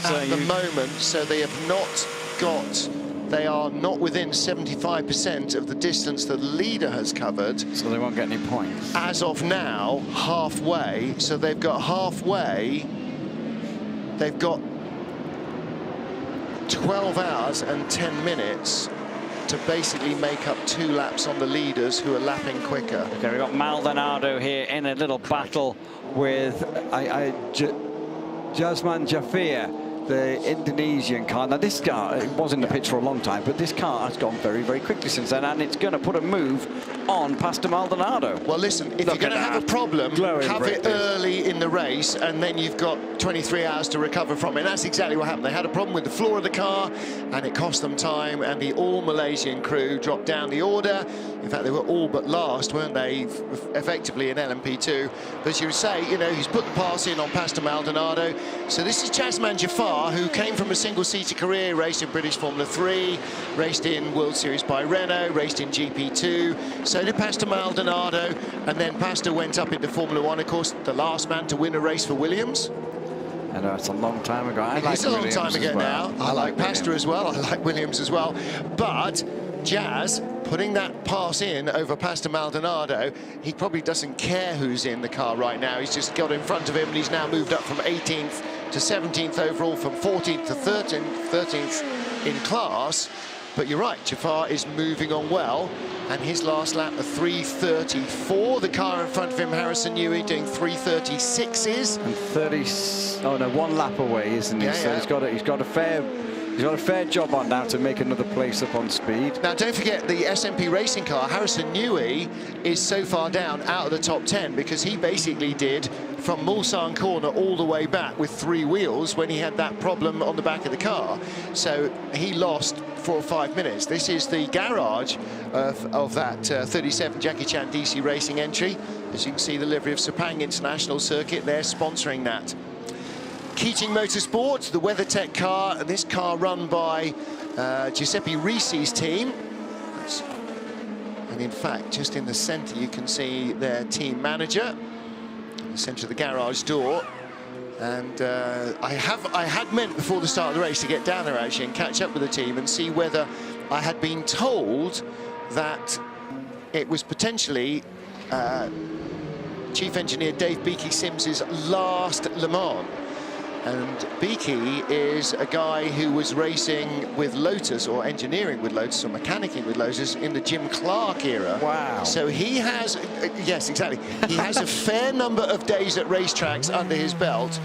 at the moment. So they have not got, they are not within 75% of the distance that the leader has covered. So they won't get any points. As of now, halfway. So they've got halfway. They've got 12 hours and 10 minutes to basically make up 2 laps on the leaders, who are lapping quicker. Okay, we've got Maldonado here in a little battle with Jasman Jafir, the Indonesian car. Now this car, it was in the pitch for a long time, but this car has gone very, very quickly since then, and it's going to put a move on Pastor Maldonado. Well, listen, if you're going to have a problem, have it early in the race, and then you've got 23 hours to recover from it. And that's exactly what happened. They had a problem with the floor of the car, and it cost them time, and the all-Malaysian crew dropped down the order. In fact, they were all but last, weren't they, effectively in LMP2. But as you say, you know, he's put the pass in on Pastor Maldonado. So this is Jasman Jafar, who came from a single-seater career, raced in British Formula 3, raced in World Series by Renault, raced in GP2. So did Pastor Maldonado, and then Pastor went up into Formula 1, of course, the last man to win a race for Williams. I know, it's a long time ago. It's a long time ago now. I like Pastor as well. I like Williams as well. But Jazz putting that pass in over Pastor Maldonado, he probably doesn't care who's in the car right now. He's just got in front of him, and he's now moved up from 18th to 17th overall, from 14th to 13th in class. But you're right, Jafar is moving on well, and his last lap, a 3:34. The car in front of him, Harrison Newey, doing 3:36s. And 1 lap away, isn't he? Yeah, so he's got a fair job on now to make another place up on speed. Now, don't forget the SMP racing car, Harrison Newey, is so far down out of the top 10 because he basically did from Mulsanne Corner all the way back with 3 wheels when he had that problem on the back of the car. So he lost 4 or 5 minutes. This is the garage of that 37 Jackie Chan DC Racing entry. As you can see, the livery of Sepang International Circuit, they're sponsoring that. Keating Motorsports, the WeatherTech car, and this car run by Giuseppe Risi's team. And in fact, just in the centre, you can see their team manager in the centre of the garage door. And I had meant before the start of the race to get down there actually and catch up with the team and see whether I had been told that it was potentially Chief Engineer Dave Beaky Sims's last Le Mans. And Beaky is a guy who was racing with Lotus, or engineering with Lotus, or mechanicking with Lotus in the Jim Clark era. Wow. So he has, yes, exactly. He has a fair number of days at racetracks under his belt,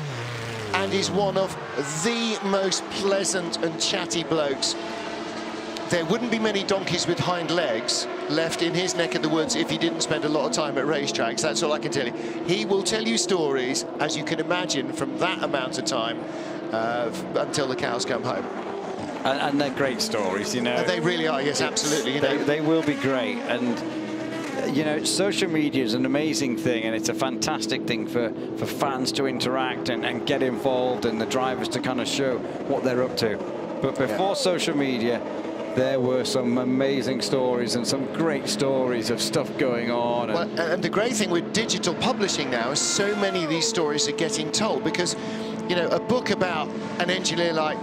and is one of the most pleasant and chatty blokes. There wouldn't be many donkeys with hind legs left in his neck of the woods if he didn't spend a lot of time at racetracks. That's all I can tell you. He will tell you stories, as you can imagine, from that amount of time until the cows come home. And they're great stories, you know. They really are, yes, absolutely. You know. They will be great. And you know, social media is an amazing thing, and it's a fantastic thing for fans to interact and get involved, and the drivers to kind of show what they're up to. But before social media, there were some amazing stories and some great stories of stuff going on. Well, and the great thing with digital publishing now is so many of these stories are getting told, because, you know, a book about an engineer like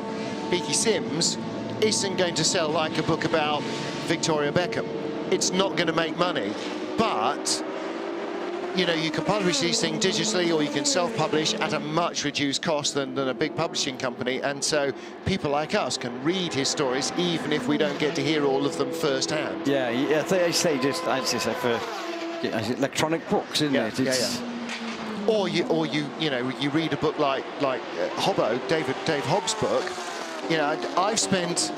Beaky Sims isn't going to sell like a book about Victoria Beckham. It's not going to make money, but you know, you can publish these things digitally, or you can self-publish at a much reduced cost than a big publishing company, and so people like us can read his stories even if we don't get to hear all of them firsthand. Yeah, I say just for electronic books, isn't it? It's, Or you know, you read a book like Hobbo, Dave Hobbs' book. You know, I've spent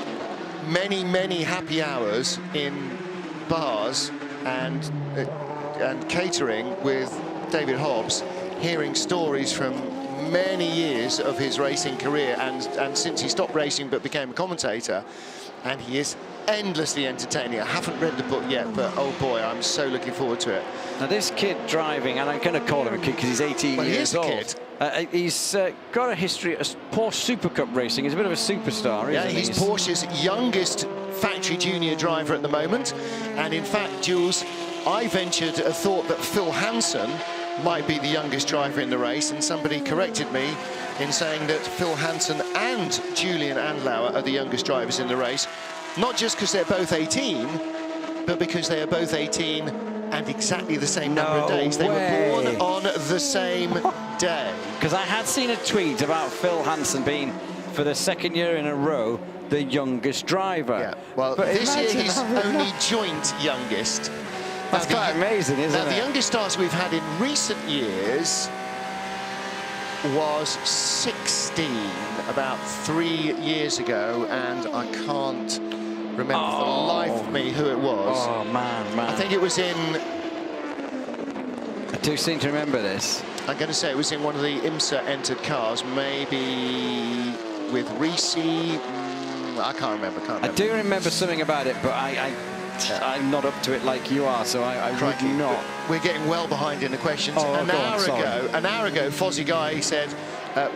many happy hours in bars and catering with David Hobbs, hearing stories from many years of his racing career, and since he stopped racing but became a commentator, and he is endlessly entertaining. I haven't read the book yet, but oh boy, I'm so looking forward to it. Now this kid driving, and I'm going to call him a kid because he's 18 years old. Kid. He's got a history of Porsche Super Cup racing. He's a bit of a superstar, isn't he? Yeah, he's Porsche's youngest factory junior driver at the moment, and in fact, Jules, I ventured a thought that Phil Hansen might be the youngest driver in the race, and somebody corrected me in saying that Phil Hansen and Julian Andlauer are the youngest drivers in the race, not just because they're both 18, but because they are both 18 and exactly the same number of days. They were born on the same day. Because I had seen a tweet about Phil Hansen being, for the second year in a row, the youngest driver. Yeah, well, but this year he's only joint youngest. That's quite amazing, isn't it? The youngest starter we've had in recent years was 16, about 3 years ago, and I can't remember for the life of me who it was. Oh, man. I think it was in... I do seem to remember this. I'm going to say it was in one of the IMSA entered cars, maybe with Reese. I can't remember. I do remember something about it, but I'm not up to it like you are, so I would not. We're getting well behind in the questions. An hour ago, Fozzie Guy said,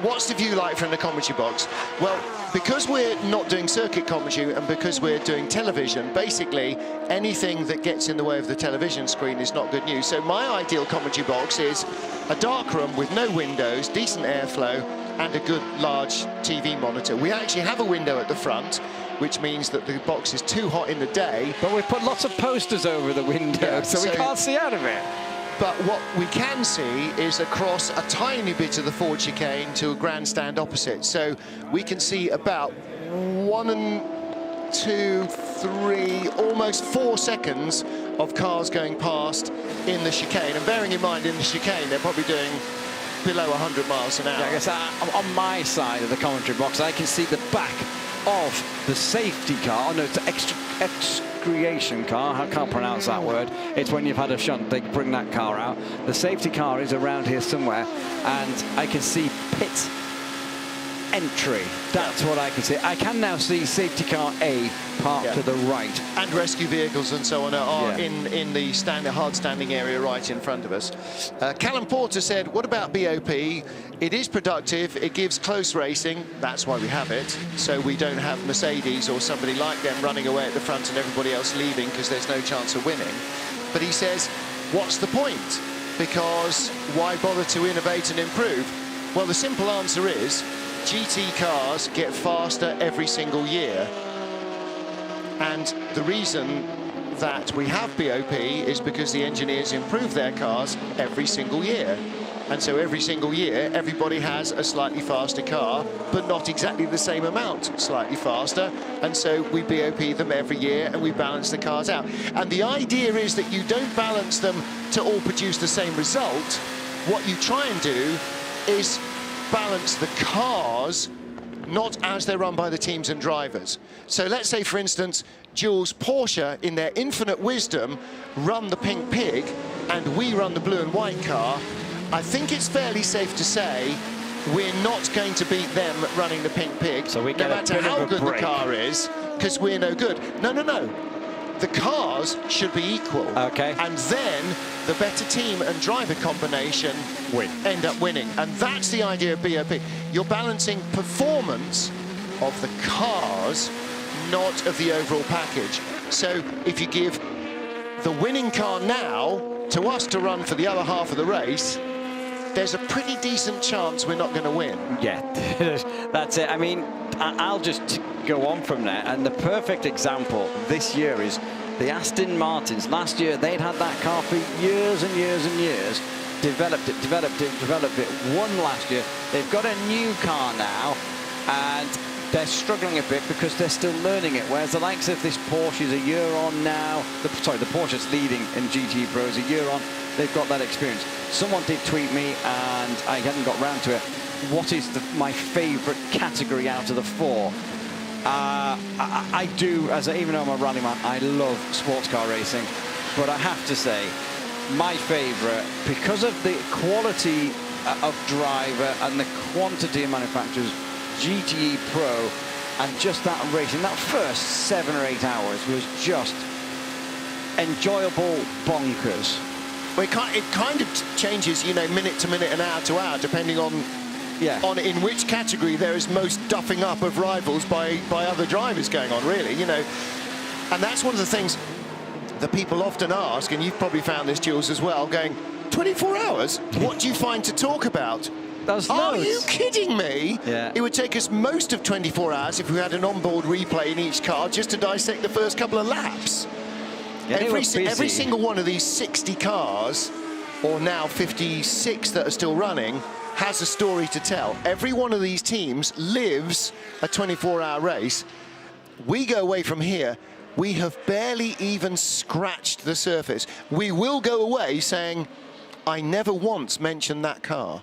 what's the view like from the commentary box? Well, because we're not doing circuit commentary and because we're doing television, basically anything that gets in the way of the television screen is not good news. So my ideal commentary box is a dark room with no windows, decent airflow, and a good large TV monitor. We actually have a window at the front, which means that the box is too hot in the day. But we've put lots of posters over the window, so we can't see out of it. But what we can see is across a tiny bit of the Ford chicane to a grandstand opposite. So we can see about 1, 2, 3, almost 4 seconds of cars going past in the chicane. And bearing in mind, in the chicane, they're probably doing below 100 miles an hour. Yeah, I guess on my side of the commentary box, I can see the back of the safety car. Oh no, it's the excretion car. I can't pronounce that word. It's when you've had a shunt, they bring that car out. The safety car is around here somewhere, and I can see pit entry. That's what I can see. I can now see safety car A parked to the right. And rescue vehicles and so on are in the hard standing area right in front of us. Callum Porter said, what about BOP? It is productive, it gives close racing, that's why we have it, so we don't have Mercedes or somebody like them running away at the front and everybody else leaving because there's no chance of winning. But he says, what's the point? Because why bother to innovate and improve? Well, the simple answer is, GT cars get faster every single year, and the reason that we have BOP is because the engineers improve their cars every single year, and so every single year everybody has a slightly faster car, but not exactly the same amount slightly faster, and so we BOP them every year and we balance the cars out. And the idea is that you don't balance them to all produce the same result. What you try and do is balance the cars, not as they're run by the teams and drivers. So let's say, for instance, Jules, Porsche, in their infinite wisdom, run the pink pig, and we run the blue and white car. I think it's fairly safe to say we're not going to beat them running the pink pig, so we no matter how good the car is, because we're no good. No. the cars should be equal. Okay. And then the better team and driver combination end up winning. And that's the idea of BOP. You're balancing performance of the cars, not of the overall package. So if you give the winning car now to us to run for the other half of the race, there's a pretty decent chance we're not going to win. Yeah, that's it. I mean, I'll just go on from there. And the perfect example this year is the Aston Martins. Last year, they'd had that car for years and years and years. Developed it, won last year. They've got a new car now, and they're struggling a bit because they're still learning it. Whereas the likes of this Porsche is a year on now. The Porsche's leading in GT Pro is a year on. They've got that experience. Someone did tweet me, and I hadn't got round to it. What is my favourite category out of the four? I do, even though I'm a rally man, I love sports car racing. But I have to say, my favourite, because of the quality of driver and the quantity of manufacturers, GTE Pro, and just that racing, that first 7 or 8 hours was just enjoyable bonkers. Well, it kind of changes, you know, minute to minute and hour to hour, depending on in which category there is most duffing up of rivals by other drivers going on, really, you know. And that's one of the things that people often ask, and you've probably found this, Jules, as well, going, 24 hours? What do you find to talk about? Are you kidding me? Yeah. It would take us most of 24 hours if we had an onboard replay in each car just to dissect the first couple of laps. Yeah, every single one of these 60 cars, or now 56 that are still running, has a story to tell. Every one of these teams lives a 24-hour race. We go away from here, we have barely even scratched the surface. We will go away saying, I never once mentioned that car.